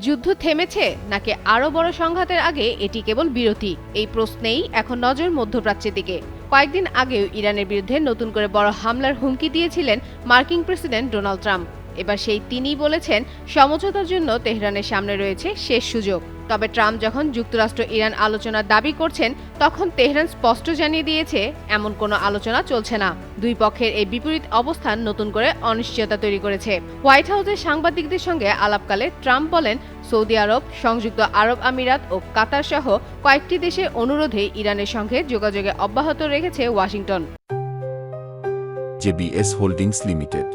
যুদ্ধ থেমেছে নাকি আরও বড় সংঘাতের আগে এটি কেবল বিরতি? এই প্রশ্নেই এখন নজর মধ্যপ্রাচ্যের দিকে। কয়েকদিন আগেও ইরানের বিরুদ্ধে নতুন করে বড় হামলার হুমকি দিয়েছিলেন মার্কিন প্রেসিডেন্ট ডোনাল্ড ট্রাম্প। এবার সেই তিনিই বলেছেন সমঝোতার জন্য তেহরানের সামনে রয়েছে শেষ সুযোগ। তবে ট্রাম্প যখন যুক্তরাষ্ট্র ইরান আলোচনার দাবি করছেন, তখন তেহরান স্পষ্ট জানিয়ে দিয়েছে এমন কোনো আলোচনা চলছে না। দুই পক্ষের এই বিপরীত অবস্থান নতুন করে অনিশ্চয়তা তৈরি করেছে। হোয়াইট হাউসের সাংবাদিকদের সঙ্গে আলাপকালে ট্রাম্প বলেন, সৌদি আরব, সংযুক্ত আরব আমিরাত ও কাতার সহ কয়েকটি দেশের অনুরোধে ইরানের সঙ্গে যোগাযোগে অব্যাহত রেখেছে ওয়াশিংটন। JBS holdings limited.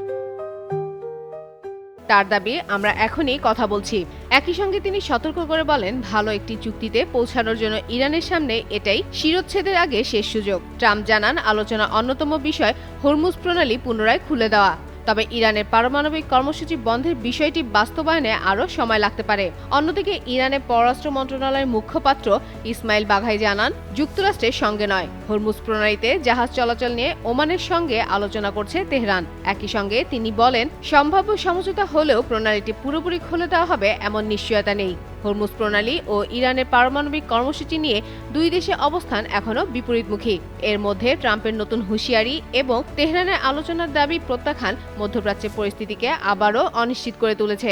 তার দাবি, আমরা এখনই কথা বলছি। একই সঙ্গে তিনি সতর্ক করে বলেন, ভালো একটি চুক্তিতে পৌঁছানোর জন্য ইরানের সামনে এটাই শিরোচ্ছেদের আগে শেষ সুযোগ। ট্রাম্প জানান, আলোচনার অন্যতম বিষয় হরমুজ প্রণালী পুনরায় খুলে দেওয়া। তবে ইরানের পারমাণবিক কর্মসূচি বন্ধের বিষয়টি বাস্তবায়নে আরও সময় লাগতে পারে। অন্যদিকে ইরানের পররাষ্ট্র মন্ত্রণালয়ের মুখপাত্র ইসমাইল বাঘাই জানান, যুক্তরাষ্ট্রের সঙ্গে নয়, হরমুজ প্রণালীতে জাহাজ চলাচল নিয়ে ওমানের সঙ্গে আলোচনা করছে তেহরান। একই সঙ্গে তিনি বলেন, সম্ভাব্য সমঝোতা হলেও প্রণালীটি পুরোপুরি খুলে দেওয়া হবে এমন নিশ্চয়তা নেই। হরমুজ প্রণালী ও ইরানের পারমাণবিক কর্মসূচি নিয়ে দুই দেশের অবস্থান এখনও বিপরীতমুখী। এর মধ্যে ট্রাম্পের নতুন হুঁশিয়ারি এবং তেহরানের আলোচনার দাবি প্রত্যাখ্যান মধ্যপ্রাচ্যের পরিস্থিতিকে আবারও অনিশ্চিত করে তুলেছে।